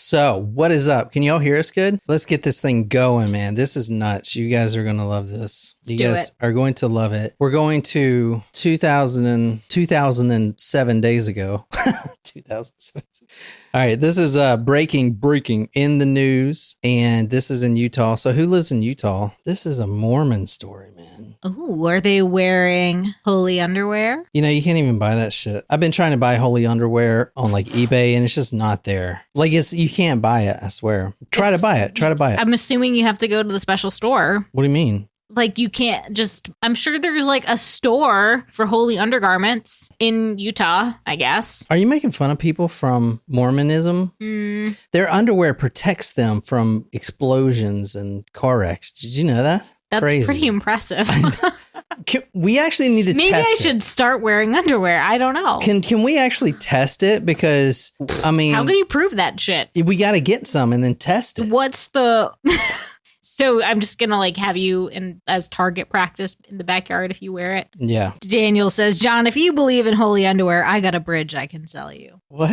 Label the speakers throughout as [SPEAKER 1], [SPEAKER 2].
[SPEAKER 1] So, what is up? Can y'all hear us good? Let's get this thing going, man. This is nuts. You guys are going to love this. You guys are going to love it. We're going to 2007 days ago. 2007. All right, this is breaking in the news, and this is in Utah. So who lives in Utah? This is a Mormon story, man.
[SPEAKER 2] Oh, are they wearing holy underwear?
[SPEAKER 1] You know, you can't even buy that shit. I've been trying to buy holy underwear on like eBay, and it's just not there. Like you can't buy it, I swear. Try to buy it. I'm
[SPEAKER 2] assuming you have to go to the special store.
[SPEAKER 1] What do you mean?
[SPEAKER 2] Like you can't just, I'm sure there's like a store for holy undergarments in Utah, I guess.
[SPEAKER 1] Are you making fun of people from Mormonism? Their underwear protects them from explosions and car wrecks. Did you know that?
[SPEAKER 2] That's
[SPEAKER 1] crazy.
[SPEAKER 2] Pretty impressive.
[SPEAKER 1] We actually need to test it.
[SPEAKER 2] Maybe I should start wearing underwear. I don't know.
[SPEAKER 1] Can we actually test it? Because, I mean...
[SPEAKER 2] How can you prove that shit?
[SPEAKER 1] We got to get some and then test it.
[SPEAKER 2] What's the... So I'm just going to like have you as target practice in the backyard if you wear it.
[SPEAKER 1] Yeah.
[SPEAKER 2] Daniel says, John, if you believe in holy underwear, I got a bridge I can sell you.
[SPEAKER 1] What?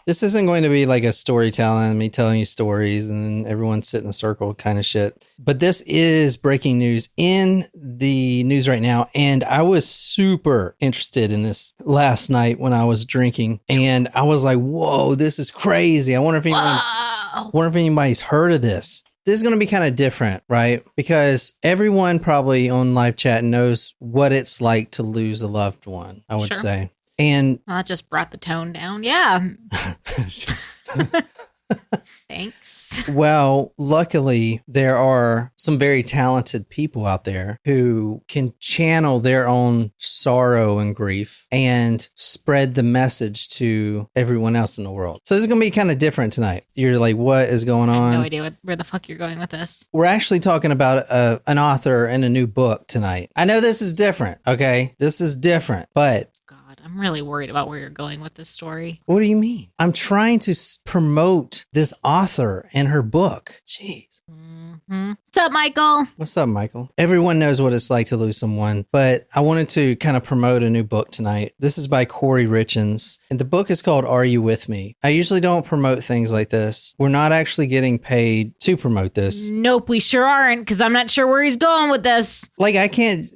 [SPEAKER 1] This isn't going to be like a storytelling, me telling you stories and then everyone sit in a circle kind of shit. But this is breaking news in the news right now. And I was super interested in this last night when I was drinking. And I was like, whoa, this is crazy. I wonder if anybody's heard of this. This is going to be kind of different, right? Because everyone probably on live chat knows what it's like to lose a loved one, I would say. And
[SPEAKER 2] that just brought the tone down. Yeah. Thanks.
[SPEAKER 1] Well, luckily, there are some very talented people out there who can channel their own sorrow and grief and spread the message to everyone else in the world. So this is going to be kind of different tonight. You're like, what is going on?
[SPEAKER 2] I have no idea where the fuck you're going with this.
[SPEAKER 1] We're actually talking about an author and a new book tonight. I know this is different, okay? This is different, but...
[SPEAKER 2] I'm really worried about where you're going with this story.
[SPEAKER 1] What do you mean? I'm trying to promote this author and her book. Jeez.
[SPEAKER 2] Mm-hmm. What's up, Michael?
[SPEAKER 1] What's up, Michael? Everyone knows what it's like to lose someone, but I wanted to kind of promote a new book tonight. This is by Kouri Richins, and the book is called Are You With Me? I usually don't promote things like this. We're not actually getting paid to promote this.
[SPEAKER 2] Nope, we sure aren't, because I'm not sure where he's going with this.
[SPEAKER 1] Like,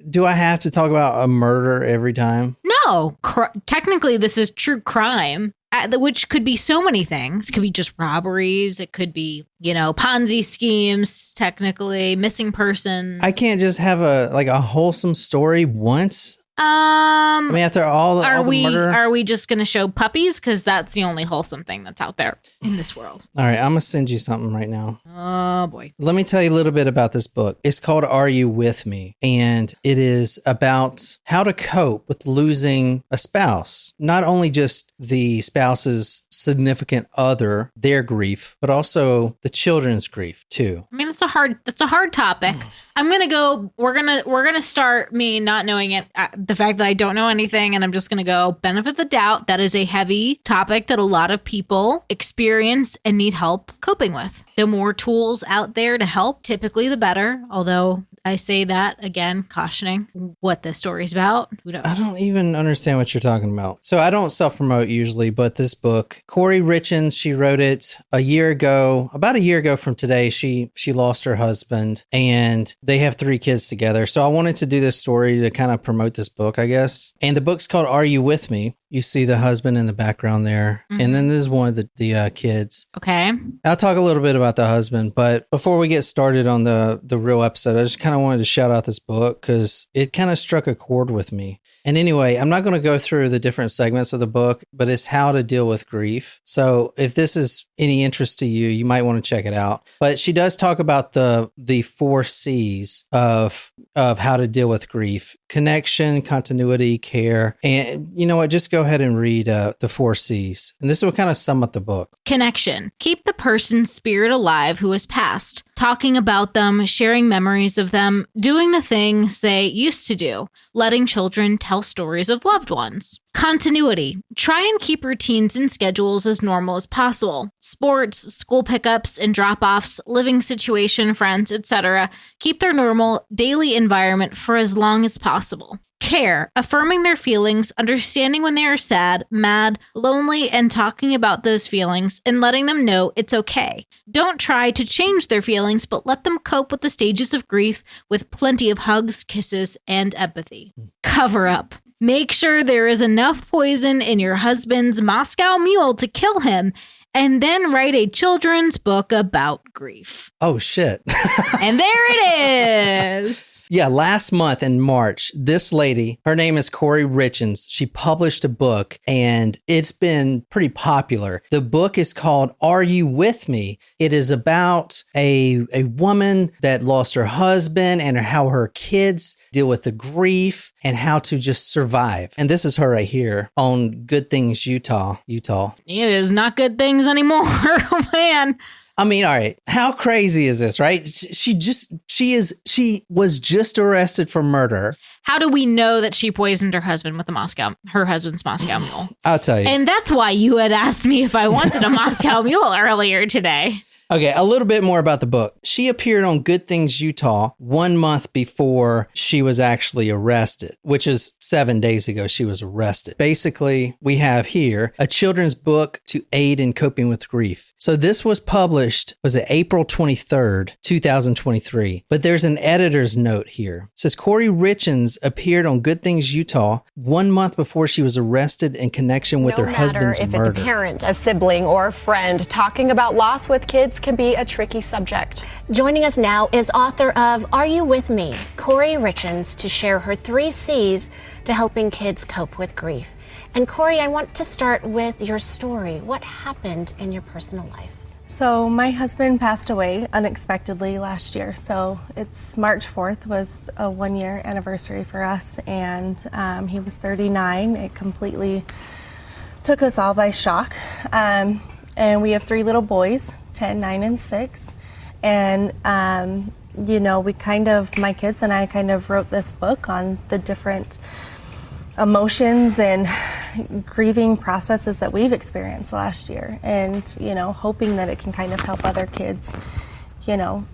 [SPEAKER 1] do I have to talk about a murder every time?
[SPEAKER 2] No. Technically, this is true crime. Which could be so many things. It could be just robberies. It could be, Ponzi schemes, technically, missing persons.
[SPEAKER 1] I can't just have a wholesome story once. I mean, after all the murder.
[SPEAKER 2] Are we just going to show puppies? Because that's the only wholesome thing that's out there in this world.
[SPEAKER 1] All right, I'm going to send you something right now.
[SPEAKER 2] Oh, boy.
[SPEAKER 1] Let me tell you a little bit about this book. It's called Are You With Me? And it is about how to cope with losing a spouse. Not only just the spouse's significant other, their grief, but also the children's grief, too.
[SPEAKER 2] I mean, that's a hard topic. I'm going to go, we're going to start me not knowing it, the fact that I don't know anything, and I'm just going to go benefit the doubt. That is a heavy topic that a lot of people experience and need help coping with. The more tools out there to help, typically the better, although I say that, again, cautioning what this story's about. Who knows?
[SPEAKER 1] I don't even understand what you're talking about. So I don't self-promote usually, but this book, Kouri Richins, she wrote it about a year ago from today. She lost her husband, and they have 3 kids together. So I wanted to do this story to kind of promote this book, I guess. And the book's called Are You With Me? You see the husband in the background there. Mm-hmm. And then this is one of the kids.
[SPEAKER 2] Okay.
[SPEAKER 1] I'll talk a little bit about the husband, but before we get started on the real episode, I just kind of wanted to shout out this book because it kind of struck a chord with me. And anyway, I'm not going to go through the different segments of the book, but it's how to deal with grief. So if this is any interest to you, you might want to check it out. But she does talk about the 4 C's of how to deal with grief: connection, continuity, care. And you know what? Just go ahead and read the 4 C's. And this will kind of sum up the book.
[SPEAKER 2] Connection. Keep the person's spirit alive who has passed. Talking about them, sharing memories of them, doing the things they used to do, letting children tell stories of loved ones. Continuity. Try and keep routines and schedules as normal as possible. Sports, school pickups and drop-offs, living situation, friends, etc. Keep their normal daily environment for as long as possible. Care, affirming their feelings, understanding when they are sad, mad, lonely, and talking about those feelings and letting them know it's okay. Don't try to change their feelings, but let them cope with the stages of grief with plenty of hugs, kisses, and empathy. Cover up. Make sure there is enough poison in your husband's Moscow Mule to kill him, and then write a children's book about grief.
[SPEAKER 1] Oh, shit.
[SPEAKER 2] And there it is.
[SPEAKER 1] Yeah, last month in March, this lady, her name is Kouri Richins. She published a book and it's been pretty popular. The book is called Are You With Me? It is about a woman that lost her husband and how her kids deal with the grief and how to just survive. And this is her right here on Good Things Utah.
[SPEAKER 2] It is not Good Things anymore. Oh, man.
[SPEAKER 1] I mean, all right. How crazy is this, right? She was just arrested for murder.
[SPEAKER 2] How do we know that she poisoned her husband with her husband's Moscow Mule?
[SPEAKER 1] I'll tell you.
[SPEAKER 2] And that's why you had asked me if I wanted a Moscow Mule earlier today.
[SPEAKER 1] Okay, a little bit more about the book. She appeared on Good Things Utah 1 month before she was actually arrested, which is 7 days ago she was arrested. Basically, we have here a children's book to aid in coping with grief. So this was published, was it April 23rd, 2023. But there's an editor's note here. It says Kouri Richins appeared on Good Things Utah 1 month before she was arrested in connection with her husband's murder.
[SPEAKER 3] No matter if it's a parent, a sibling, or a friend, talking about loss with kids can be a tricky subject.
[SPEAKER 4] Joining us now is author of Are You With Me? Kouri Richins, to share her 3 C's to helping kids cope with grief. And Kouri, I want to start with your story. What happened in your personal life?
[SPEAKER 5] So my husband passed away unexpectedly last year. So it's March 4th was a 1-year anniversary for us, and he was 39. It completely took us all by shock. And we have 3 little boys, 10, 9, and 6. And, my kids and I kind of wrote this book on the different emotions and grieving processes that we've experienced last year, and, hoping that it can kind of help other kids, deal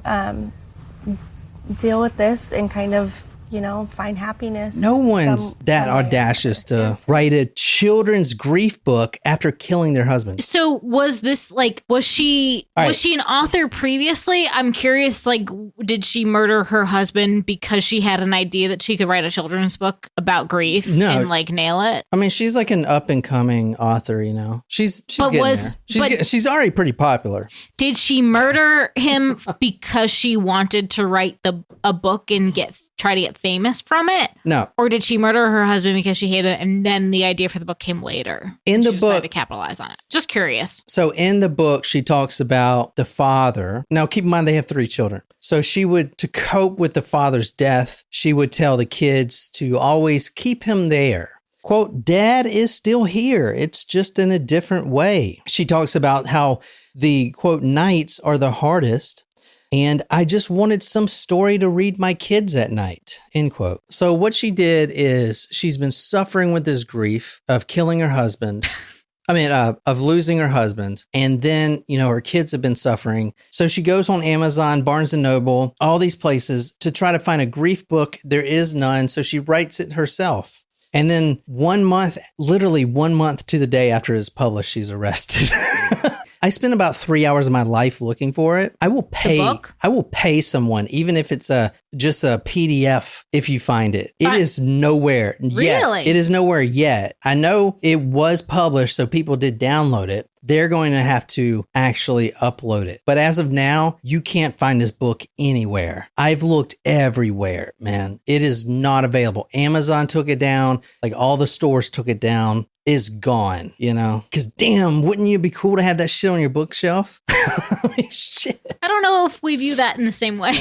[SPEAKER 5] with this and kind of, find happiness.
[SPEAKER 1] No one's that audacious to write a children's grief book after killing their husband.
[SPEAKER 2] So was this was she an author previously? I'm curious, did she murder her husband because she had an idea that she could write a children's book about grief and nail it?
[SPEAKER 1] I mean, she's like an up and coming author, She's getting there. She's already pretty popular.
[SPEAKER 2] Did she murder him because she wanted to write a book and try to get famous from it?
[SPEAKER 1] No.
[SPEAKER 2] Or did she murder her husband because she hated it and then the idea for the book came later?
[SPEAKER 1] In the book,
[SPEAKER 2] decided to capitalize on it. Just curious.
[SPEAKER 1] So in the book, she talks about the father. Now, keep in mind, they have 3 children. So to cope with the father's death, she would tell the kids to always keep him there. Quote, Dad is still here. It's just in a different way. She talks about how the, quote, nights are the hardest. And I just wanted some story to read my kids at night, end quote. So what she did is she's been suffering with this grief of killing her husband. Of losing her husband. And then, her kids have been suffering. So she goes on Amazon, Barnes & Noble, all these places to try to find a grief book. There is none. So she writes it herself. And then 1 month, literally 1 month to the day after it's published, she's arrested. I spent about 3 hours of my life looking for it. I will pay someone, even if it's just a PDF, if you find it. It is nowhere yet.
[SPEAKER 2] Really?
[SPEAKER 1] It is nowhere yet. I know it was published, so people did download it. They're going to have to actually upload it. But as of now, you can't find this book anywhere. I've looked everywhere, man. It is not available. Amazon took it down. All the stores took it down. It's gone, Because damn, wouldn't you be cool to have that shit on your bookshelf? Shit.
[SPEAKER 2] I don't know if we view that in the same way.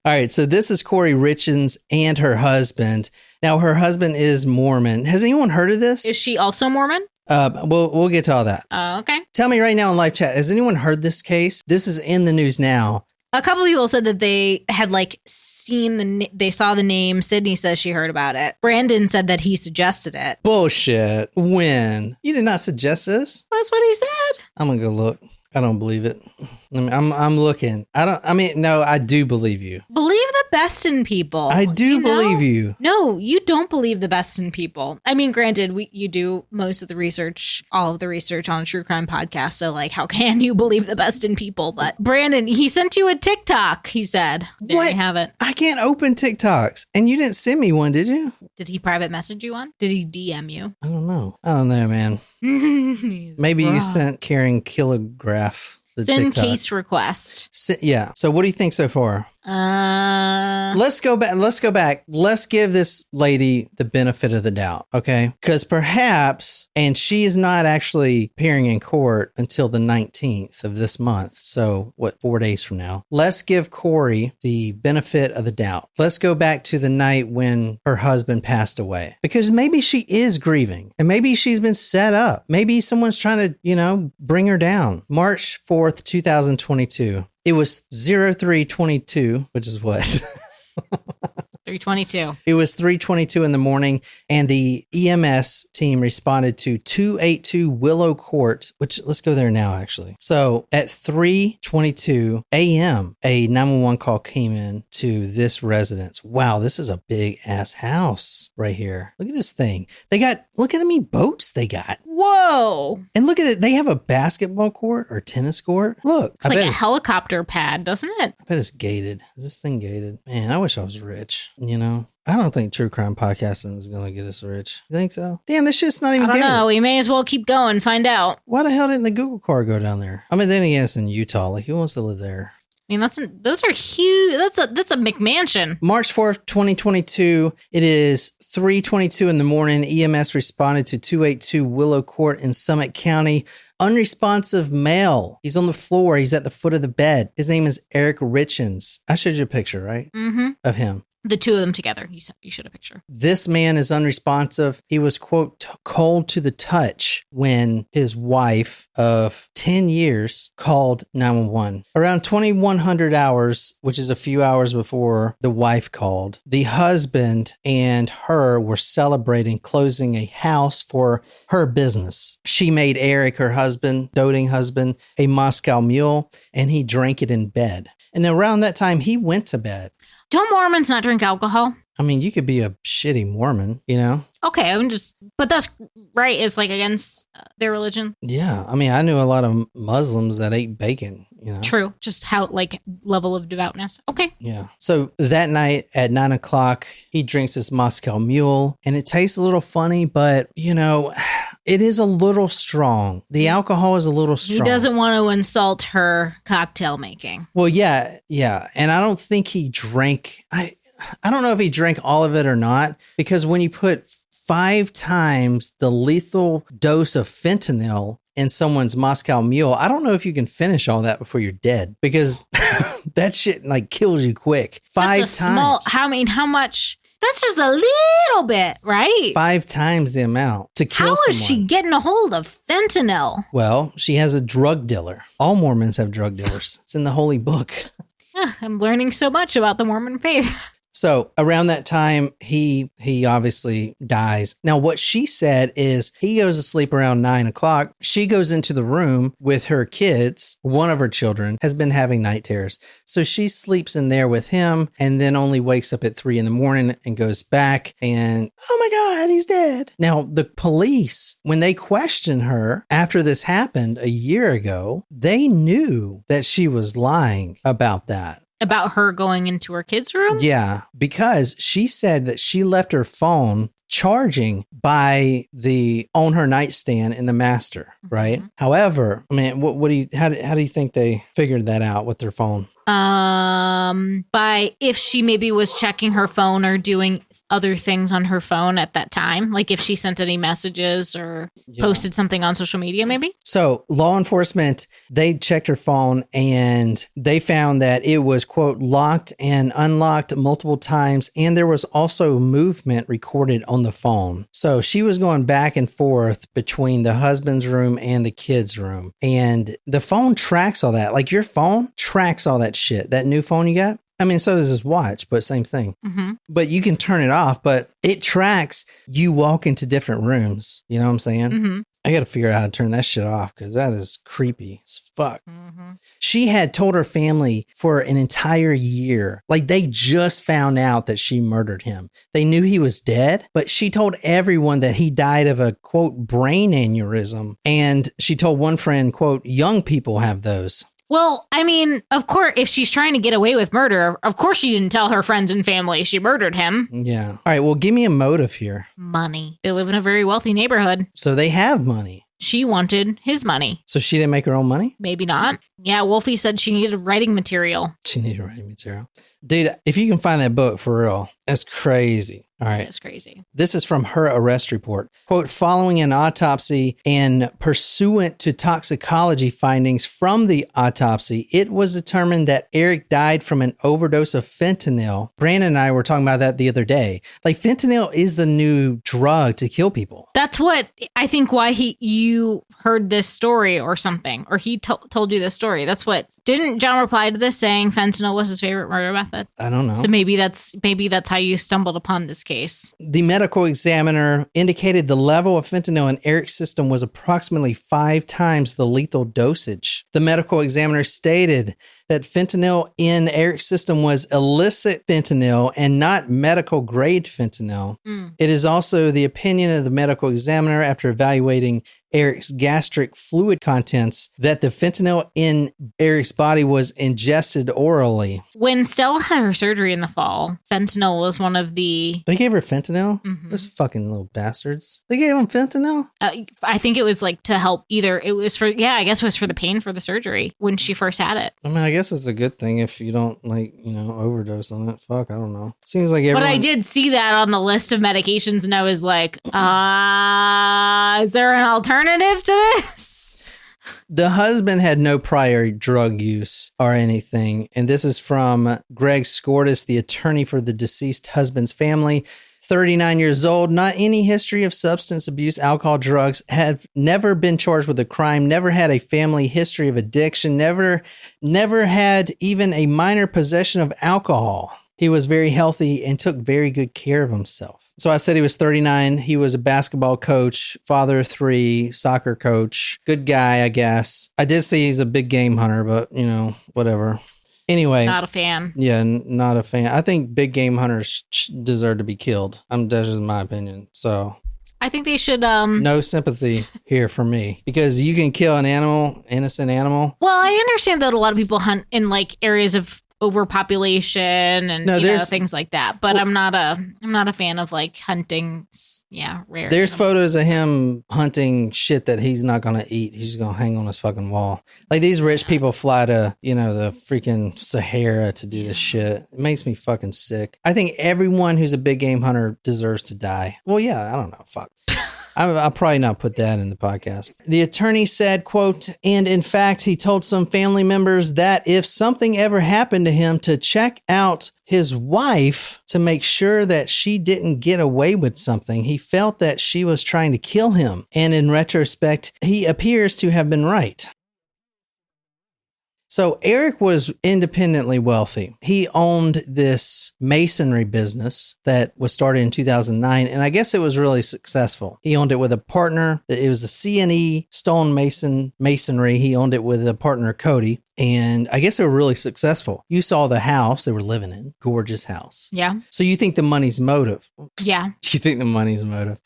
[SPEAKER 1] All right, so this is Kouri Richins and her husband. Now, her husband is Mormon. Has anyone heard of this?
[SPEAKER 2] Is she also Mormon?
[SPEAKER 1] We'll get to all that.
[SPEAKER 2] Okay.
[SPEAKER 1] Tell me right now in live chat, has anyone heard this case? This is in the news now.
[SPEAKER 2] A couple of people said that they had they saw the name. Sydney says she heard about it. Brandon said that he suggested it.
[SPEAKER 1] Bullshit. When? You did not suggest this?
[SPEAKER 2] That's what he said.
[SPEAKER 1] I'm gonna go look. I don't believe it. I'm looking. No, I do believe you.
[SPEAKER 2] Believe the best in people.
[SPEAKER 1] I do believe you.
[SPEAKER 2] No, you don't believe the best in people. I mean, granted, you do most of the research, all of the research on a true crime podcast. So, like, how can you believe the best in people? But Brandon, he sent you a TikTok, he said. There
[SPEAKER 1] What?
[SPEAKER 2] you have it.
[SPEAKER 1] I can't open TikToks. And you didn't send me one, did you?
[SPEAKER 2] Did he private message you one? Did he DM you?
[SPEAKER 1] I don't know, man. Maybe you sent Karen Kilograph the
[SPEAKER 2] Send
[SPEAKER 1] TikTok.
[SPEAKER 2] case request.
[SPEAKER 1] Yeah. So what do you think so far? Let's go back. Let's give this lady the benefit of the doubt, okay? Because perhaps, and she is not actually appearing in court until the 19th of this month. So, 4 days from now? Let's give Kouri the benefit of the doubt. Let's go back to the night when her husband passed away. Because maybe she is grieving, and maybe she's been set up. Maybe someone's trying to, bring her down. March 4th, 2022. It was 0322, which is what?
[SPEAKER 2] 322.
[SPEAKER 1] It was 3:22 in the morning, and the EMS team responded to 282 Willow Court, which let's go there now, actually. So at 3:22 a.m., a 911 call came in to this residence. Wow, this is a big ass house right here. Look at this thing. Look at how many boats they got.
[SPEAKER 2] Whoa.
[SPEAKER 1] And look at it. They have a basketball court or tennis court. Look.
[SPEAKER 2] It's like a helicopter pad, doesn't it?
[SPEAKER 1] I bet it's gated. Is this thing gated? Man, I wish I was rich, I don't think true crime podcasting is going to get us rich. You think so? Damn, this shit's not even
[SPEAKER 2] I don't
[SPEAKER 1] gated.
[SPEAKER 2] know. We may as well keep going, find out.
[SPEAKER 1] Why the hell didn't the Google car go down there? I mean, then again, it's in Utah. Like, who wants to live there?
[SPEAKER 2] I mean, those are huge. That's a McMansion.
[SPEAKER 1] March 4th, 2022. It is 3:22 in the morning. EMS responded to 282 Willow Court in Summit County. Unresponsive male. He's on the floor. He's at the foot of the bed. His name is Eric Richins. I showed you a picture, right?
[SPEAKER 2] Mm-hmm.
[SPEAKER 1] Of him.
[SPEAKER 2] The two of them together. You showed a picture.
[SPEAKER 1] This man is unresponsive. He was, quote, cold to the touch when his wife of 10 years called 911. Around 2100 hours, which is a few hours before the wife called, the husband and her were celebrating closing a house for her business. She made Eric, her husband, doting husband, a Moscow Mule, and he drank it in bed. And around that time, he went to bed.
[SPEAKER 2] Don't Mormons not drink alcohol?
[SPEAKER 1] I mean, you could be a shitty Mormon,
[SPEAKER 2] Okay, but that's right. It's like against their religion.
[SPEAKER 1] Yeah. I mean, I knew a lot of Muslims that ate bacon,
[SPEAKER 2] True. Just how, level of devoutness. Okay.
[SPEAKER 1] Yeah. So that night at 9:00, he drinks this Moscow Mule, and it tastes a little funny, but, it is a little strong. The alcohol is a little strong.
[SPEAKER 2] He doesn't want to insult her cocktail making.
[SPEAKER 1] Well, yeah. And I don't think he drank. I don't know if he drank all of it or not, because when you put 5 times the lethal dose of fentanyl in someone's Moscow Mule, I don't know if you can finish all that before you're dead, because that shit kills you quick. 5
[SPEAKER 2] just a
[SPEAKER 1] times.
[SPEAKER 2] How much? That's just a little bit, right?
[SPEAKER 1] 5 times the amount to kill someone.
[SPEAKER 2] How is she getting a hold of fentanyl?
[SPEAKER 1] Well, she has a drug dealer. All Mormons have drug dealers. It's in the holy book.
[SPEAKER 2] I'm learning so much about the Mormon faith.
[SPEAKER 1] So around that time, he obviously dies. Now, what she said is he goes to sleep around 9:00. She goes into the room with her kids. One of her children has been having night terrors. So she sleeps in there with him and then only wakes up at 3 in the morning and goes back and, oh my God, he's dead. Now, the police, when they questioned her after this happened a year ago, they knew that she was lying about that.
[SPEAKER 2] About her going into her kids' room?
[SPEAKER 1] Yeah, because she said that she left her phone charging on her nightstand in the master, right? Mm-hmm. However, I mean, how do you think they figured that out with their phone?
[SPEAKER 2] By if she maybe was checking her phone or doing other things on her phone at that time, like if she sent any messages or posted something on social media, maybe.
[SPEAKER 1] So law enforcement, they checked her phone and they found that it was, quote, locked and unlocked multiple times. And there was also movement recorded on the phone. So she was going back and forth between the husband's room and the kids' room. And the phone tracks all that. Like your phone tracks all that shit. That new phone you got? I mean, so does his watch, but same thing. Mm-hmm. But you can turn it off, but it tracks you walk into different rooms. You know what I'm saying?
[SPEAKER 2] Mm-hmm.
[SPEAKER 1] I got to figure out how to turn that shit off because that is creepy as fuck.
[SPEAKER 2] Mm-hmm.
[SPEAKER 1] She had told her family for an entire year. Like, they just found out that she murdered him. They knew he was dead, but she told everyone that he died of a, quote, brain aneurysm. And she told one friend, quote, young people have those.
[SPEAKER 2] Well, I mean, of course, if she's trying to get away with murder, of course she didn't tell her friends and family she murdered him.
[SPEAKER 1] Yeah. All right, well, give me a motive here.
[SPEAKER 2] Money. They live in a very wealthy neighborhood.
[SPEAKER 1] So they have money.
[SPEAKER 2] She wanted his money.
[SPEAKER 1] So she didn't make her own money?
[SPEAKER 2] Maybe not. Yeah, Wolfie said she needed writing material.
[SPEAKER 1] She needed writing material. Dude, if you can find that book for real, that's crazy. All right.
[SPEAKER 2] That's crazy.
[SPEAKER 1] This is from her arrest report. Quote, following an autopsy and pursuant to toxicology findings from the autopsy, it was determined that Eric died from an overdose of fentanyl. Brandon and I were talking about that the other day. Like, fentanyl is the new drug to kill people.
[SPEAKER 2] That's what I think why you heard this story or something, or he told you this story. That's what, didn't John reply to this saying fentanyl was his favorite murder method?
[SPEAKER 1] I don't know.
[SPEAKER 2] So maybe that's how you stumbled upon this case.
[SPEAKER 1] The medical examiner indicated the level of fentanyl in Eric's system was approximately 5 times the lethal dosage. The medical examiner stated that fentanyl in Eric's system was illicit fentanyl and not medical grade fentanyl. It is also the opinion of the medical examiner after evaluating Eric's gastric fluid contents that the fentanyl in Eric's body was ingested orally.
[SPEAKER 2] When Stella had her surgery in the fall, fentanyl was one of the...
[SPEAKER 1] They gave her fentanyl?
[SPEAKER 2] Mm-hmm.
[SPEAKER 1] Those fucking little bastards. They gave him fentanyl?
[SPEAKER 2] I think it was like to help either. It was for, I guess it was for the pain for the surgery when she first had it.
[SPEAKER 1] I mean, I guess it's a good thing if you don't, like, overdose on it. Fuck, I don't know. Seems like everyone...
[SPEAKER 2] But I did see that on the list of medications and I was like, is there an alternative to this?
[SPEAKER 1] The husband had no prior drug use or anything. And this is from Greg Scortis, the attorney for the deceased husband's family. 39 years old, not any history of substance abuse, alcohol, drugs, had never been charged with a crime, never had a family history of addiction, never had even a minor possession of alcohol. He was very healthy and took very good care of himself. So I said he was 39. He was a basketball coach, father of 3, soccer coach, good guy, I guess. I did say he's a big game hunter, but, whatever. Anyway.
[SPEAKER 2] Not a fan.
[SPEAKER 1] Yeah, not a fan. I think big game hunters deserve to be killed. That's just my opinion. So
[SPEAKER 2] I think they should...
[SPEAKER 1] No sympathy here for me. Because you can kill an innocent animal.
[SPEAKER 2] Well, I understand that a lot of people hunt in like areas of overpopulation and things like that. But I'm not a fan of like hunting. Yeah, rare.
[SPEAKER 1] There's photos of him hunting shit that he's not going to eat. He's just going to hang on his fucking wall. Like these rich people fly to, the freaking Sahara to do this shit. It makes me fucking sick. I think everyone who's a big game hunter deserves to die. Well, yeah, I don't know. Fuck. I'll probably not put that in the podcast. The attorney said, quote, and in fact, he told some family members that if something ever happened to him to check out his wife to make sure that she didn't get away with something. He felt that she was trying to kill him. And in retrospect, he appears to have been right. So Eric was independently wealthy. He owned this masonry business that was started in 2009, and I guess it was really successful. He owned it with a partner. It was a C&E stone masonry. He owned it with a partner, Cody, and I guess they were really successful. You saw the house they were living in. Gorgeous house.
[SPEAKER 2] Yeah.
[SPEAKER 1] So you think the money's motive?
[SPEAKER 2] Yeah.
[SPEAKER 1] You think the money's motive?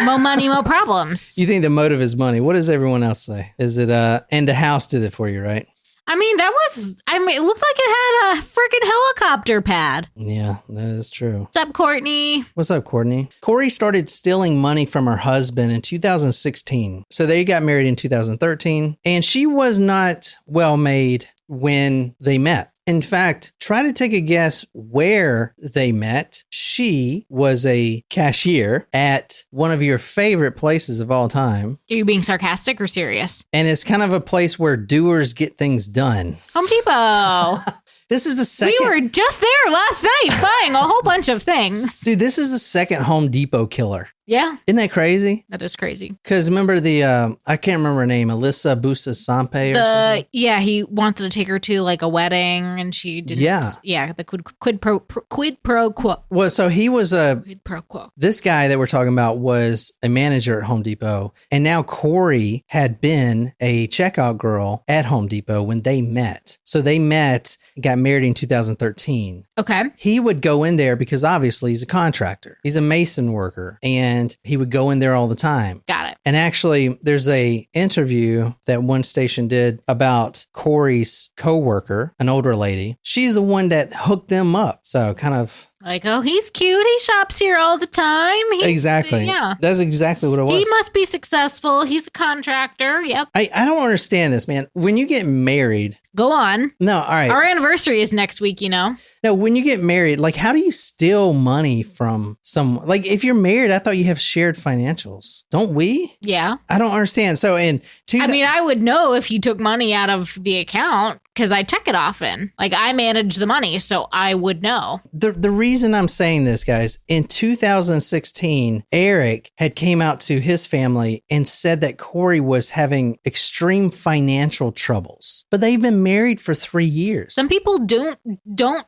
[SPEAKER 2] More money, more problems.
[SPEAKER 1] You think the motive is money? What does everyone else say? Is it, and the house did it for you, right?
[SPEAKER 2] I mean, it looked like it had a freaking helicopter pad.
[SPEAKER 1] Yeah, that is true.
[SPEAKER 2] What's up, Courtney?
[SPEAKER 1] What's up, Courtney? Kouri started stealing money from her husband in 2016. So they got married in 2013, and she was not well made when they met. In fact, try to take a guess where they met. She was a cashier at one of your favorite places of all time.
[SPEAKER 2] Are you being sarcastic or serious?
[SPEAKER 1] And it's kind of a place where doers get things done.
[SPEAKER 2] Home Depot.
[SPEAKER 1] This is the second...
[SPEAKER 2] We were just there last night buying a whole bunch of things.
[SPEAKER 1] Dude, this is the second Home Depot killer.
[SPEAKER 2] Yeah,
[SPEAKER 1] Isn't that crazy?
[SPEAKER 2] that is crazy.
[SPEAKER 1] Because remember I can't remember her name, Alyssa Busa Sampe or something?
[SPEAKER 2] Yeah, he wanted to take her to like a wedding and she didn't. Yeah, the quid pro quo.
[SPEAKER 1] Well, so he was
[SPEAKER 2] Quid pro quo.
[SPEAKER 1] this guy that we're talking about was a manager at Home Depot. And now Kouri had been a checkout girl at Home Depot when they met. So they met, got married in 2013.
[SPEAKER 2] Okay.
[SPEAKER 1] He would go in there because obviously he's a contractor. He's a mason worker and he would go in there all the time.
[SPEAKER 2] Got it.
[SPEAKER 1] And actually, there's a interview that one station did about Kouri's coworker, an older lady. She's the one that hooked them up. So kind of
[SPEAKER 2] like, oh, he's cute. He shops here all the time.
[SPEAKER 1] Exactly.
[SPEAKER 2] Yeah.
[SPEAKER 1] That's exactly what it was.
[SPEAKER 2] He must be successful. He's a contractor. Yep.
[SPEAKER 1] I don't understand this, man. When you get married.
[SPEAKER 2] Go on.
[SPEAKER 1] No, all right.
[SPEAKER 2] Our anniversary is next week, you know?
[SPEAKER 1] No, when you get married, like, how do you steal money from someone? Like, if you're married, I thought you have shared financials. Don't we?
[SPEAKER 2] Yeah.
[SPEAKER 1] I don't understand. So,
[SPEAKER 2] I would know if you took money out of the account because I check it often. Like, I manage the money, so I would know.
[SPEAKER 1] The reason I'm saying this, guys, in 2016, Eric had came out to his family and said that Kouri was having extreme financial troubles. But they've been married for 3 years.
[SPEAKER 2] Some people don't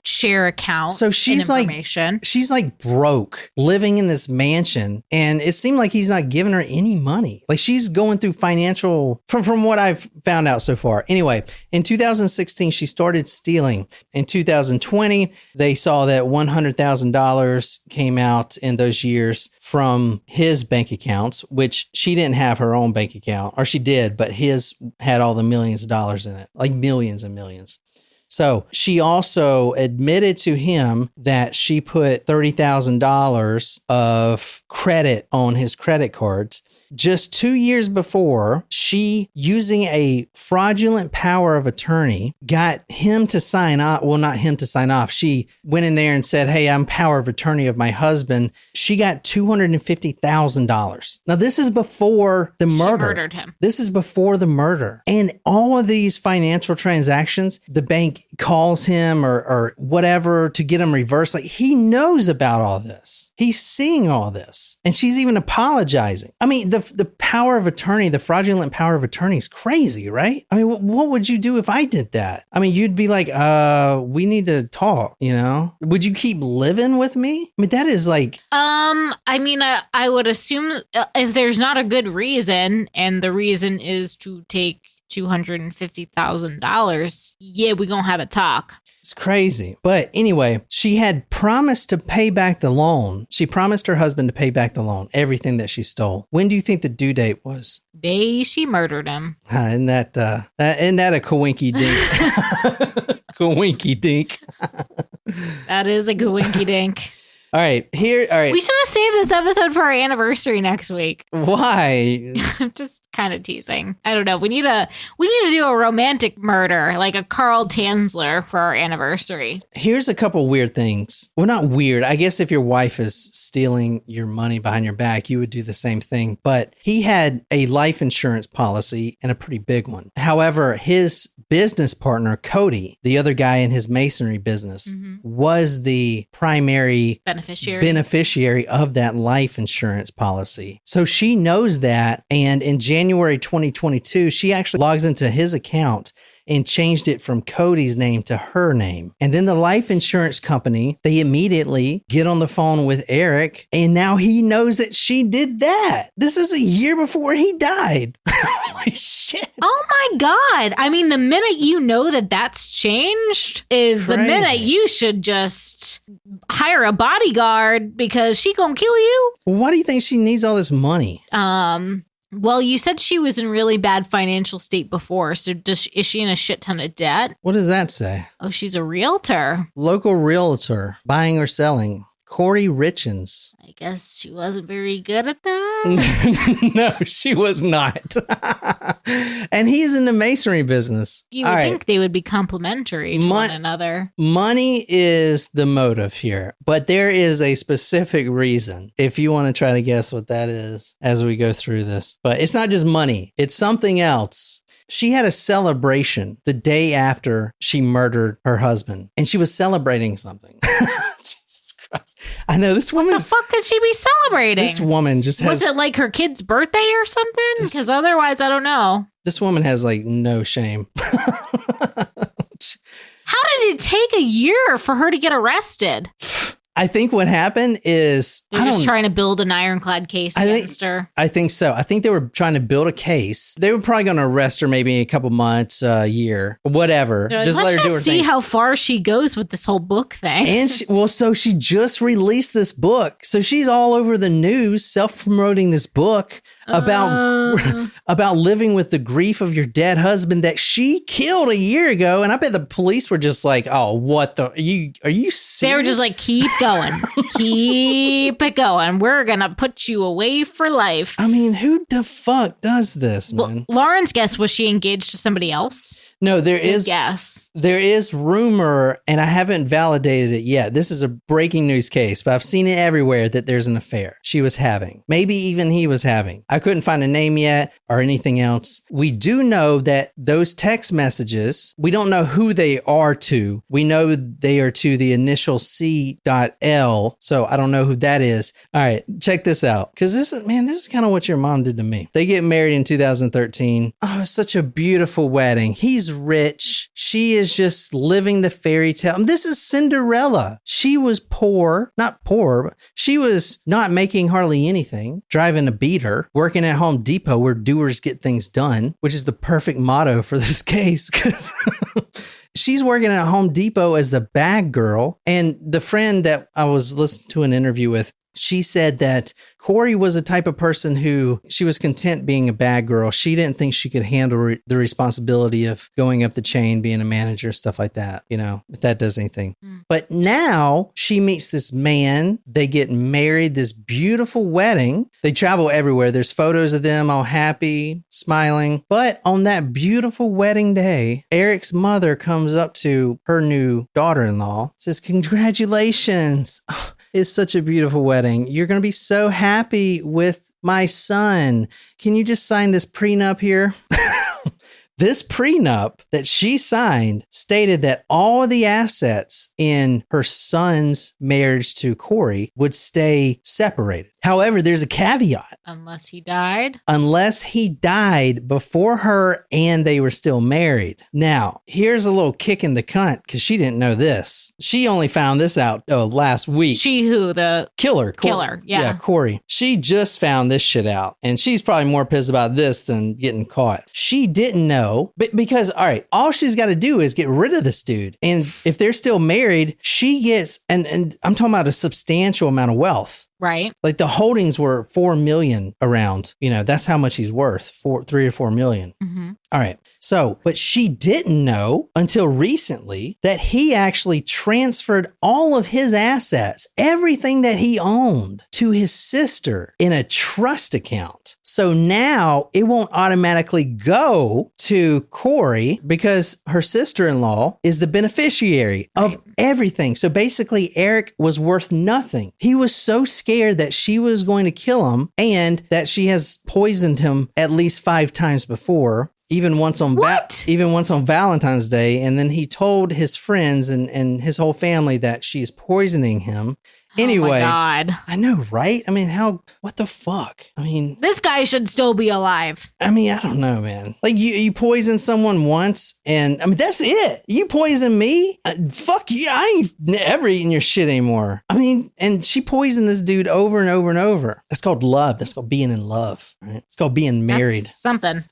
[SPEAKER 2] share accounts.
[SPEAKER 1] So she's like broke, living in this mansion, and it seemed like he's not giving her any money. Like she's going through financial from what I've found out so far. Anyway, in 2016 she started stealing. In 2020, they saw that $100,000 came out in those years from his bank accounts, which she didn't have her own bank account, or she did, but his had all the millions of dollars in it, like millions and millions. So she also admitted to him that she put $30,000 of credit on his credit cards. Just 2 years before, she, using a fraudulent power of attorney, got him to sign off. Well, not him to sign off. She went in there and said, hey, I'm power of attorney of my husband. She got $250,000. Now, this is before the murder.
[SPEAKER 2] She murdered him.
[SPEAKER 1] This is before the murder. And all of these financial transactions, the bank calls him or whatever to get him reversed. Like, he knows about all this. He's seeing all this. And she's even apologizing. I mean, the power of attorney, the fraudulent power of attorney is crazy, right? I mean, what would you do if I did that? I mean, you'd be like, we need to talk, you know? Would you keep living with me? I mean, that is like...
[SPEAKER 2] I would assume if there's not a good reason, and the reason is to take $250,000, yeah, we're going to have a talk.
[SPEAKER 1] It's crazy. But anyway, she had promised to pay back the loan. She promised her husband to pay back the loan, everything that she stole. When do you think the due date was?
[SPEAKER 2] Day she murdered him.
[SPEAKER 1] Isn't that a coinky dink? Coinky dink.
[SPEAKER 2] That is a coinky dink.
[SPEAKER 1] All right. We
[SPEAKER 2] should have saved this episode for our anniversary next week.
[SPEAKER 1] Why?
[SPEAKER 2] I'm just kind of teasing. I don't know. We need to do a romantic murder, like a Carl Tanzler for our anniversary.
[SPEAKER 1] Here's a couple weird things. Well, not weird. I guess if your wife is stealing your money behind your back, you would do the same thing. But he had a life insurance policy and a pretty big one. However, his business partner, Kouri, the other guy in his masonry business, was the primary beneficiary of that life insurance policy. So she knows that. And in January 2022, she actually logs into his account and changed it from Cody's name to her name. And then the life insurance company, they immediately get on the phone with Eric, and now he knows that she did that. This is a year before he died. Holy shit.
[SPEAKER 2] Oh my God. I mean, the minute you know that that's changed is the minute you should just hire a bodyguard because she gonna kill you.
[SPEAKER 1] Why do you think she needs all this money?
[SPEAKER 2] Well, you said she was in really bad financial state before, so is she in a shit ton of debt?
[SPEAKER 1] What does that say?
[SPEAKER 2] Oh, she's a realtor.
[SPEAKER 1] Local realtor, buying or selling. Kouri Richins.
[SPEAKER 2] I guess she wasn't very good at that.
[SPEAKER 1] No, she was not. And he's in the masonry business.
[SPEAKER 2] You would think they would be complementary to one another.
[SPEAKER 1] Money is the motive here, but there is a specific reason if you want to try to guess what that is as we go through this. But it's not just money. It's something else. She had a celebration the day after she murdered her husband, and she was celebrating something. Jesus Christ. I know this woman.
[SPEAKER 2] What the fuck could she be celebrating?
[SPEAKER 1] This woman just has.
[SPEAKER 2] Was it like her kid's birthday or something? Because otherwise, I don't know.
[SPEAKER 1] This woman has like no shame.
[SPEAKER 2] How did it take a year for her to get arrested?
[SPEAKER 1] I think what happened is
[SPEAKER 2] They're just trying to build an ironclad case against her.
[SPEAKER 1] I think so. I think they were trying to build a case. They were probably going to arrest her maybe a couple months, a year, whatever.
[SPEAKER 2] Like,
[SPEAKER 1] just let her do her
[SPEAKER 2] see
[SPEAKER 1] thing.
[SPEAKER 2] how far she goes with this whole book thing.
[SPEAKER 1] And so she just released this book. So she's all over the news, self-promoting this book about living with the grief of your dead husband that she killed a year ago. And I bet the police were just like, "Oh, what the? Are you serious?"
[SPEAKER 2] They were just like, keep going. Keep it going. We're going to put you away for life.
[SPEAKER 1] I mean, who the fuck does this, man?
[SPEAKER 2] Lauren's guess, was she engaged to somebody else?
[SPEAKER 1] No, there is rumor, and I haven't validated it yet. This is a breaking news case, but I've seen it everywhere that there's an affair she was having. Maybe even he was having. I couldn't find a name yet or anything else. We do know that those text messages, we don't know who they are to. We know they are to the initial C.L, so I don't know who that is. All right, check this out. Because this is kind of what your mom did to me. They get married in 2013. Oh, it's such a beautiful wedding. He's rich. She is just living the fairy tale. This is Cinderella. She was not poor, but she was not making hardly anything, driving a beater, working at Home Depot where doers get things done, which is the perfect motto for this case. She's working at Home Depot as the bag girl. And the friend that I was listening to an interview with, she said that Kouri was a type of person who she was content being a bag girl. She didn't think she could handle the responsibility of going up the chain, being a manager, stuff like that, if that does anything. But now she meets this man. They get married, this beautiful wedding. They travel everywhere. There's photos of them all happy, smiling. But on that beautiful wedding day, Eric's mother comes up to her new daughter-in-law, says, "Congratulations. It's such a beautiful wedding. You're going to be so happy with my son. Can you just sign this prenup here?" This prenup that she signed stated that all of the assets in her son's marriage to Kouri would stay separated. However, there's a caveat.
[SPEAKER 2] Unless he died?
[SPEAKER 1] Unless he died before her and they were still married. Now, here's a little kick in the cunt because she didn't know this. She only found this out last week.
[SPEAKER 2] She who? The
[SPEAKER 1] killer.
[SPEAKER 2] Killer, yeah.
[SPEAKER 1] Yeah, Kouri. She just found this shit out. And she's probably more pissed about this than getting caught. She didn't know. But because, all right, all she's got to do is get rid of this dude. And if they're still married, she gets, and I'm talking about a substantial amount of wealth.
[SPEAKER 2] Right.
[SPEAKER 1] Like the holdings were 4 million around, that's how much he's worth, 3 or 4 million.
[SPEAKER 2] Mm-hmm.
[SPEAKER 1] All right. So, but she didn't know until recently that he actually transferred all of his assets, everything that he owned, to his sister in a trust account. So now it won't automatically go to Kouri because her sister-in-law is the beneficiary of everything. So basically, Eric was worth nothing. He was so scared that she was going to kill him and that she has poisoned him at least 5 times before. Even once on Valentine's Day. And then he told his friends and his whole family that she's poisoning him. Anyway,
[SPEAKER 2] oh my God.
[SPEAKER 1] I know, right? I mean, what the fuck? I mean,
[SPEAKER 2] this guy should still be alive.
[SPEAKER 1] I mean, I don't know, man. Like you poison someone once and I mean, that's it. You poison me? Fuck you. I ain't ever eating your shit anymore. I mean, and she poisoned this dude over and over and over. That's called love. That's called being in love. Right? It's called being married.
[SPEAKER 2] That's something.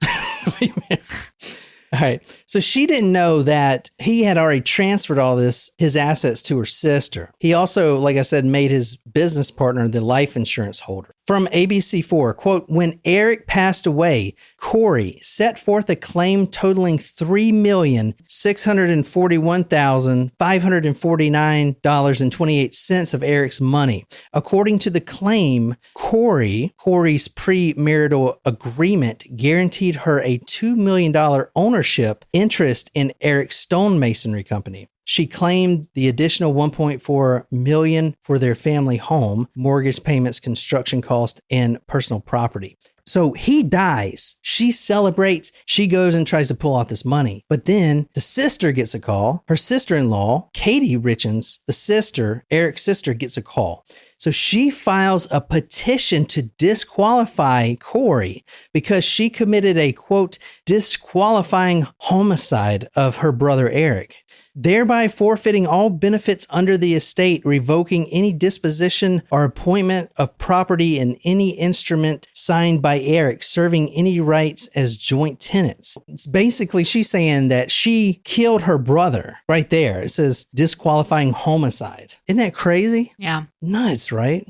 [SPEAKER 1] All right. So she didn't know that he had already transferred all his assets to her sister. He also, like I said, made his business partner the life insurance holder. From ABC4, quote, "When Eric passed away, Kouri set forth a claim totaling $3,641,549.28 of Eric's money. According to the claim, Kouri's premarital agreement guaranteed her a $2 million ownership interest in Eric's stonemasonry company. She claimed the additional $1.4 million for their family home, mortgage payments, construction costs, and personal property." So he dies. She celebrates. She goes and tries to pull out this money. But then the sister gets a call. Her sister-in-law, Katie Richins, the sister, Eric's sister, gets a call. So she files a petition to disqualify Kouri because she committed a, quote, disqualifying homicide of her brother Eric, thereby forfeiting all benefits under the estate, revoking any disposition or appointment of property in any instrument signed by Eric, serving any rights as joint tenants. It's basically, she's saying that she killed her brother right there. It says disqualifying homicide. Isn't that crazy?
[SPEAKER 2] Yeah.
[SPEAKER 1] Nuts, right?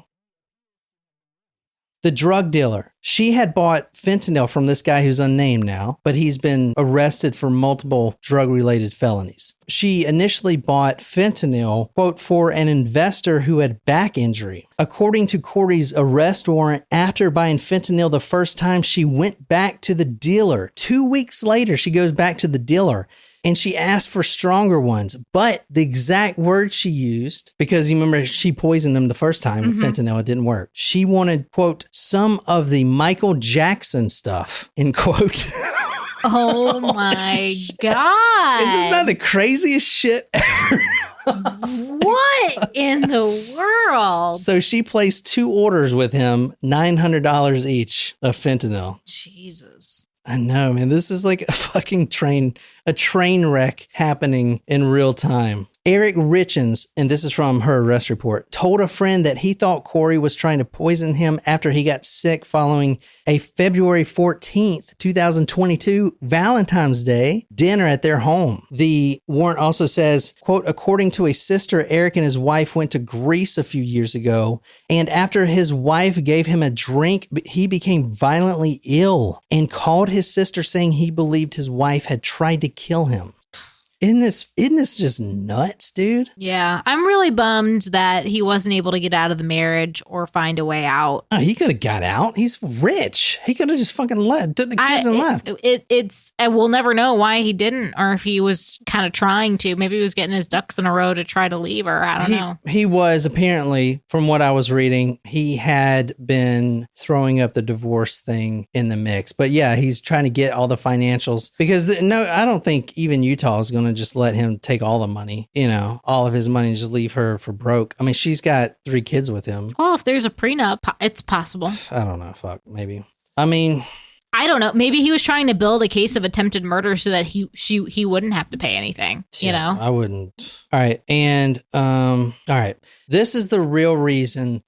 [SPEAKER 1] The drug dealer. She had bought fentanyl from this guy who's unnamed now, but he's been arrested for multiple drug-related felonies. She initially bought fentanyl, quote, for an investor who had back injury. According to Kouri's arrest warrant, after buying fentanyl the first time, she went back to the dealer. 2 weeks later, she goes back to the dealer and she asked for stronger ones. But the exact word she used, because you remember she poisoned him the first time with fentanyl, it didn't work. She wanted, quote, some of the Michael Jackson stuff, end quote.
[SPEAKER 2] Oh my God.
[SPEAKER 1] Is this not the craziest shit ever?
[SPEAKER 2] What in the world?
[SPEAKER 1] So she placed 2 orders with him, $900 each of fentanyl.
[SPEAKER 2] Jesus.
[SPEAKER 1] I know, man. This is like a fucking train wreck happening in real time. Eric Richins, and this is from her arrest report, told a friend that he thought Kouri was trying to poison him after he got sick following a February 14th, 2022 Valentine's Day dinner at their home. The warrant also says, quote, according to a sister, Eric and his wife went to Greece a few years ago, and after his wife gave him a drink, he became violently ill and called his sister saying he believed his wife had tried to kill him. Isn't this just nuts, dude?
[SPEAKER 2] Yeah, I'm really bummed that he wasn't able to get out of the marriage or find a way out.
[SPEAKER 1] Oh, he could have got out. He's rich. He could have just fucking left, took the kids and left.
[SPEAKER 2] We'll never know why he didn't, or if he was kind of trying to. Maybe he was getting his ducks in a row to try to leave her. I don't know.
[SPEAKER 1] He was, apparently, from what I was reading, he had been throwing up the divorce thing in the mix. But yeah, he's trying to get all the financials because I don't think even Utah is going to just let him take all the money, all of his money and just leave her for broke. I mean, she's got 3 kids with him.
[SPEAKER 2] Well, if there's a prenup, it's possible.
[SPEAKER 1] I don't know. Fuck, maybe. I mean,
[SPEAKER 2] I don't know. Maybe he was trying to build a case of attempted murder so that he wouldn't have to pay anything,
[SPEAKER 1] I wouldn't. All right. And, all right. This is the real reason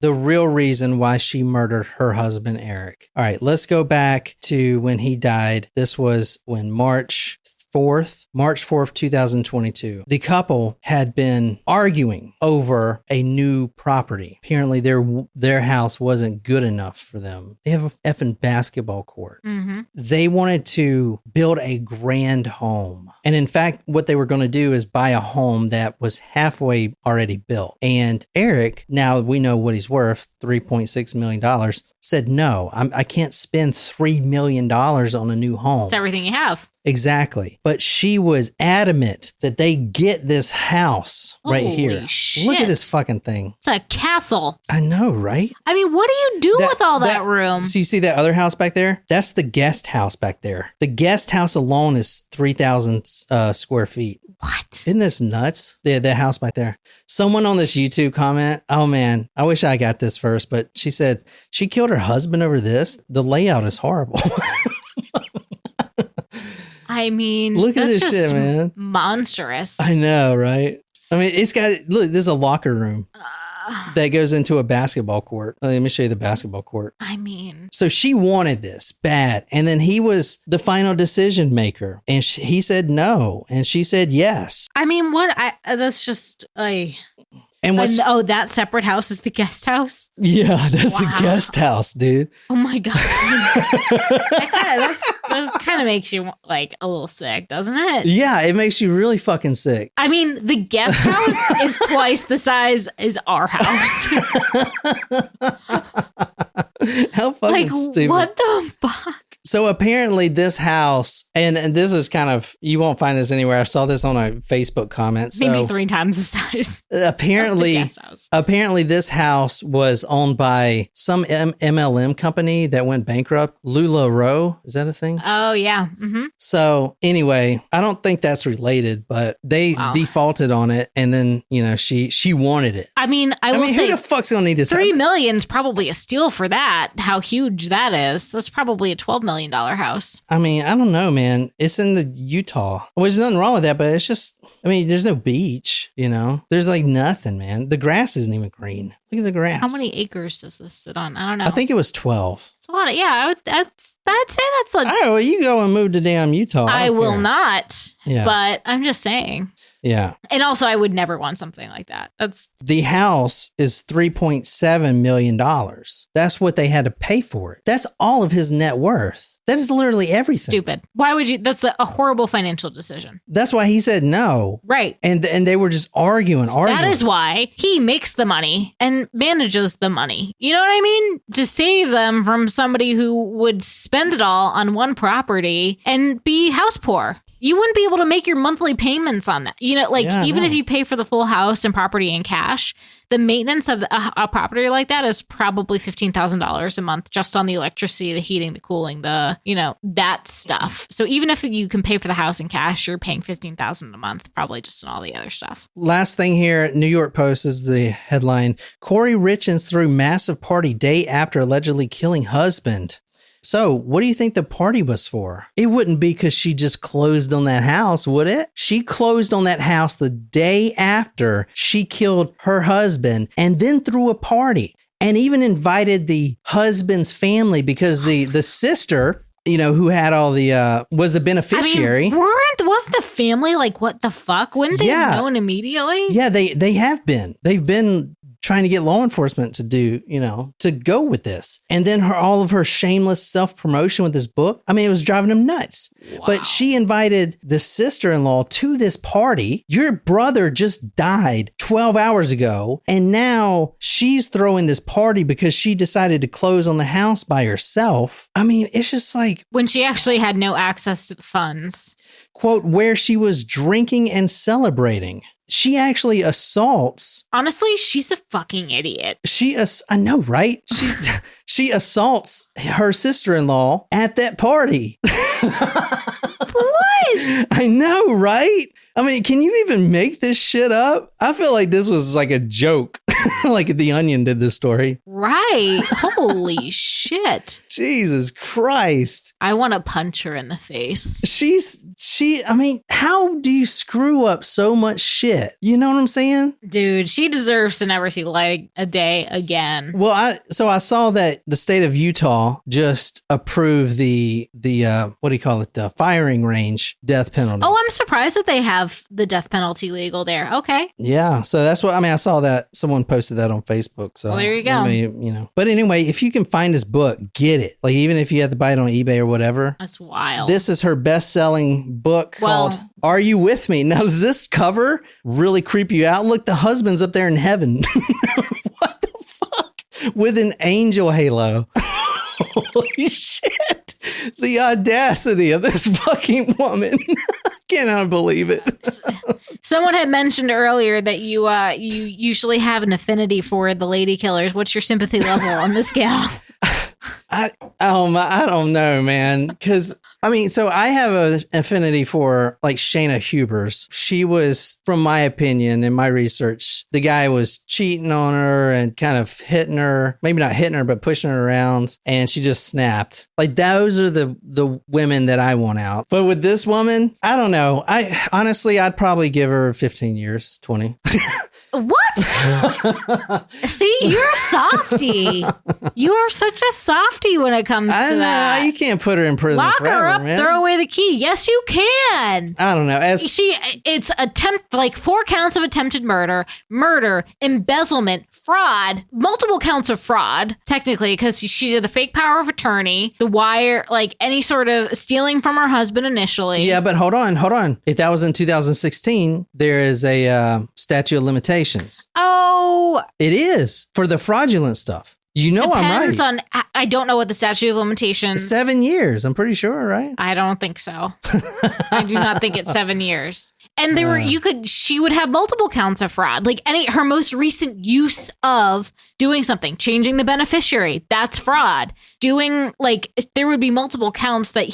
[SPEAKER 1] why she murdered her husband, Eric. All right. Let's go back to when he died. This was when March 4th, 2022. The couple had been arguing over a new property. Apparently their house wasn't good enough for them. They have a effing basketball court.
[SPEAKER 2] Mm-hmm.
[SPEAKER 1] They wanted to build a grand home. And in fact, what they were going to do is buy a home that was halfway already built. And Eric, now we know what he's worth, $3.6 million, said, no, I can't spend $3 million on a new home.
[SPEAKER 2] It's everything you have.
[SPEAKER 1] Exactly. But she was adamant that they get this house right here.
[SPEAKER 2] Holy shit.
[SPEAKER 1] Look at this fucking thing.
[SPEAKER 2] It's a castle.
[SPEAKER 1] I know, right?
[SPEAKER 2] I mean, what do you do with all that room?
[SPEAKER 1] So you see that other house back there? That's the guest house back there. The guest house alone is 3,000 square feet.
[SPEAKER 2] What?
[SPEAKER 1] Isn't this nuts? Yeah, that house back there. Someone on this YouTube comment, oh man, I wish I got this first, but she said she killed her husband over this. The layout is horrible.
[SPEAKER 2] I mean,
[SPEAKER 1] look at this shit, man.
[SPEAKER 2] Monstrous.
[SPEAKER 1] I know, right? I mean, it's got, look, there's a locker room that goes into a basketball court. Let me show you the basketball court.
[SPEAKER 2] I mean,
[SPEAKER 1] so she wanted this bad. And then he was the final decision maker. And he said no. And she said yes.
[SPEAKER 2] I mean, that's just a...
[SPEAKER 1] And
[SPEAKER 2] that separate house is the guest house?
[SPEAKER 1] Yeah, that's the guest house, dude.
[SPEAKER 2] Oh my God. that kind of makes you like a little sick, doesn't it?
[SPEAKER 1] Yeah, it makes you really fucking sick.
[SPEAKER 2] I mean, the guest house is twice the size as our house.
[SPEAKER 1] How fucking stupid.
[SPEAKER 2] What the fuck?
[SPEAKER 1] So apparently this house, and this is kind of, you won't find this anywhere. I saw this on a Facebook comment. So
[SPEAKER 2] Maybe 3 times the size.
[SPEAKER 1] apparently,
[SPEAKER 2] of the guest house.
[SPEAKER 1] apparently this house was owned by some MLM company that went bankrupt. LuLaRoe, is that a thing?
[SPEAKER 2] Oh, yeah.
[SPEAKER 1] So anyway, I don't think that's related, but they defaulted on it, and then she wanted it.
[SPEAKER 2] I mean, I will
[SPEAKER 1] who
[SPEAKER 2] say
[SPEAKER 1] the fuck's gonna need this?
[SPEAKER 2] $3 million is probably a steal for that. How huge that is. That's probably a $12 million house.
[SPEAKER 1] I mean, I don't know, man. It's in the Utah. Well, there's nothing wrong with that, but it's just, I mean, there's no beach, There's like nothing, man. The grass isn't even green. Look at the grass.
[SPEAKER 2] How many acres does this sit on? I don't know.
[SPEAKER 1] I think it was 12.
[SPEAKER 2] It's a lot of, I'd say that's a...
[SPEAKER 1] All right, well, you go and move to damn Utah.
[SPEAKER 2] I will
[SPEAKER 1] care.
[SPEAKER 2] not, but I'm just saying.
[SPEAKER 1] Yeah.
[SPEAKER 2] And also, I would never want something like that.
[SPEAKER 1] The house is $3.7 million. That's what they had to pay for it. That's all of his net worth. That is literally everything.
[SPEAKER 2] Stupid. Why would you? That's a horrible financial decision.
[SPEAKER 1] That's why he said no.
[SPEAKER 2] Right.
[SPEAKER 1] And they were just arguing.
[SPEAKER 2] That is why he makes the money and manages the money. You know what I mean? To save them from somebody who would spend it all on one property and be house poor. You wouldn't be able to make your monthly payments on that. Even if you pay for the full house and property in cash, the maintenance of a property like that is probably $15,000 a month just on the electricity, the heating, the cooling, that stuff. So even if you can pay for the house in cash, you're paying $15,000 a month, probably just on all the other stuff.
[SPEAKER 1] Last thing here, New York Post is the headline. Kouri Richins threw massive party day after allegedly killing husband. So, what do you think the party was for? It wouldn't be because she just closed on that house, would it? She closed on that house the day after she killed her husband and then threw a party and even invited the husband's family because the sister, who had all the, was the beneficiary.
[SPEAKER 2] I mean, wasn't the family like, what the fuck? Wouldn't they have known immediately?
[SPEAKER 1] Yeah, they have been. They've been trying to get law enforcement to do, to go with this. And then all of her shameless self-promotion with this book. I mean, it was driving them nuts. Wow. But she invited the sister-in-law to this party. Your brother just died 12 hours ago. And now she's throwing this party because she decided to close on the house by herself. I mean, it's just like...
[SPEAKER 2] when she actually had no access to the funds.
[SPEAKER 1] Quote, where she was drinking and celebrating. She actually assaults.
[SPEAKER 2] Honestly, she's a fucking idiot.
[SPEAKER 1] I know, right? She assaults her sister-in-law at that party. What? I know, right? I mean, can you even make this shit up? I feel like this was like a joke. Like The Onion did this story.
[SPEAKER 2] Right. Holy shit.
[SPEAKER 1] Jesus Christ.
[SPEAKER 2] I want to punch her in the face.
[SPEAKER 1] I mean, how do you screw up so much shit? You know what I'm saying?
[SPEAKER 2] Dude, she deserves to never see light a day again.
[SPEAKER 1] Well, I saw that the state of Utah just approved the what do you call it? The firing range death penalty.
[SPEAKER 2] Oh, I'm surprised that they have the death penalty legal there. Okay.
[SPEAKER 1] Yeah. So that's what, I saw that someone posted that on Facebook. So
[SPEAKER 2] well, there you go.
[SPEAKER 1] But anyway, if you can find this book, get it. Like, even if you have to buy it on eBay or whatever.
[SPEAKER 2] That's wild.
[SPEAKER 1] This is her best-selling book called Are You With Me? Now, does this cover really creep you out? Look, the husband's up there in heaven. What the fuck? With an angel halo. Holy shit. The audacity of this fucking woman. Cannot believe it.
[SPEAKER 2] Someone had mentioned earlier that you usually have an affinity for the lady killers. What's your sympathy level on this gal?
[SPEAKER 1] I don't know, man. Because so I have an affinity for like Shayna Hubers. She was, from my opinion and my research, the guy was cheating on her and kind of hitting her, maybe not hitting her, but pushing her around, and she just snapped. Like, those are the women that I want out. But with this woman, I don't know. I'd probably give her 15 years, 20.
[SPEAKER 2] What? See, you're a softie. You are such a softie when it comes to that.
[SPEAKER 1] You can't put her in prison
[SPEAKER 2] Lock
[SPEAKER 1] forever,
[SPEAKER 2] her up,
[SPEAKER 1] man.
[SPEAKER 2] throw away the key. Yes, you can.
[SPEAKER 1] I don't know.
[SPEAKER 2] It's 4 counts of attempted murder, embezzlement, fraud, multiple counts of fraud, technically, because she did the fake power of attorney, the wire, like any sort of stealing from her husband initially.
[SPEAKER 1] Yeah, but hold on. If that was in 2016, there is a statute of limitations.
[SPEAKER 2] Oh.
[SPEAKER 1] It is for the fraudulent stuff. You know I'm right.
[SPEAKER 2] Depends on, I don't know what the statute of limitations.
[SPEAKER 1] 7 years, I'm pretty sure, right?
[SPEAKER 2] I don't think so. I do not think it's 7 years. And she would have multiple counts of fraud. Like her most recent use of doing something, changing the beneficiary, that's fraud. Doing there would be multiple counts that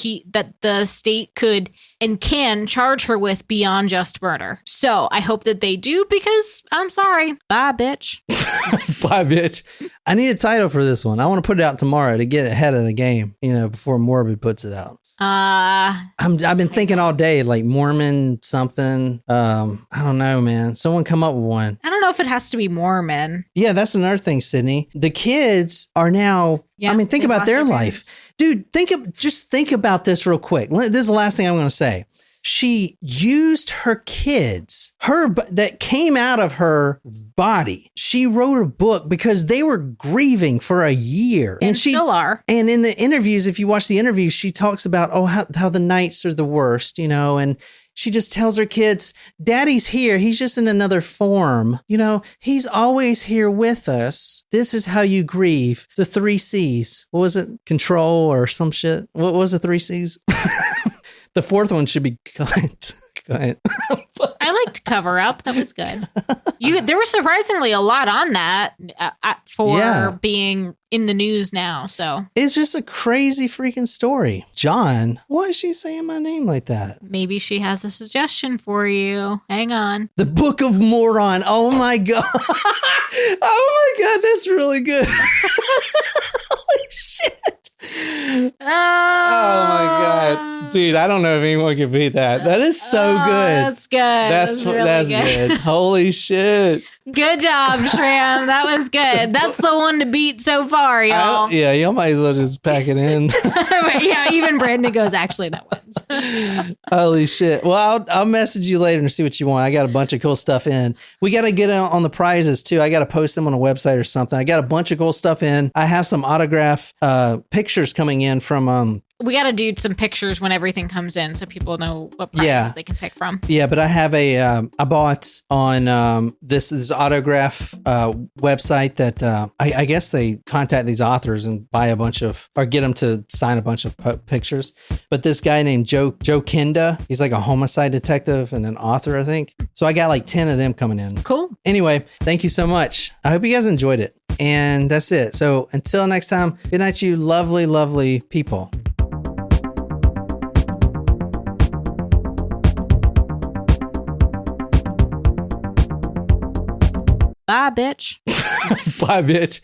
[SPEAKER 2] the state could and can charge her with beyond just murder. So I hope that they do, because I'm sorry. Bye, bitch.
[SPEAKER 1] Bye, bitch. I need a title for this one. I want to put it out tomorrow to get ahead of the game, before Morbid puts it out. I've been thinking all day, like Mormon something. I don't know, man. Someone come up with one.
[SPEAKER 2] I don't know if it has to be Mormon.
[SPEAKER 1] Yeah, that's another thing, Sydney. The kids are now, think about their life. Dude, just think about this real quick. This is the last thing I'm going to say. She used her kids, that came out of her body. She wrote a book because they were grieving for a year.
[SPEAKER 2] And she still are.
[SPEAKER 1] And in the interviews, if you watch the interviews, she talks about, how the nights are the worst, and she just tells her kids, Daddy's here. He's just in another form. He's always here with us. This is how you grieve. The 3 C's. What was it? Control or some shit? What was the 3 C's? The 4th one should be kind.
[SPEAKER 2] I like to cover up. That was good. There was surprisingly a lot on that for being in the news now. So
[SPEAKER 1] it's just a crazy freaking story. John, why is she saying my name like that?
[SPEAKER 2] Maybe she has a suggestion for you. Hang on.
[SPEAKER 1] The Book of Moron. Oh my God. Oh my God. That's really good. Holy shit. Oh my God. Dude, I don't know if anyone can beat that. That is so good.
[SPEAKER 2] That's good.
[SPEAKER 1] That's really good. Holy shit.
[SPEAKER 2] Good job, Shram. That was good. That's the one to beat so far, y'all.
[SPEAKER 1] Y'all might as well just pack it in.
[SPEAKER 2] Yeah, even Brandon goes, actually, that wins.
[SPEAKER 1] Holy shit. Well, I'll message you later and see what you want. I got a bunch of cool stuff in. We got to get on the prizes too. I got to post them on a website or something. I got a bunch of cool stuff in. I have some autograph pictures coming in from
[SPEAKER 2] we got to do some pictures when everything comes in so people know what prizes they can pick from.
[SPEAKER 1] Yeah, but I have I bought on this autograph website that I guess they contact these authors and buy a bunch of, or get them to sign a bunch of pictures. But this guy named Joe Kinda, he's like a homicide detective and an author, I think. So I got like 10 of them coming in.
[SPEAKER 2] Cool.
[SPEAKER 1] Anyway, thank you so much. I hope you guys enjoyed it. And that's it. So until next time, good night, you lovely, lovely people.
[SPEAKER 2] Bye, bitch.
[SPEAKER 1] Bye, bitch.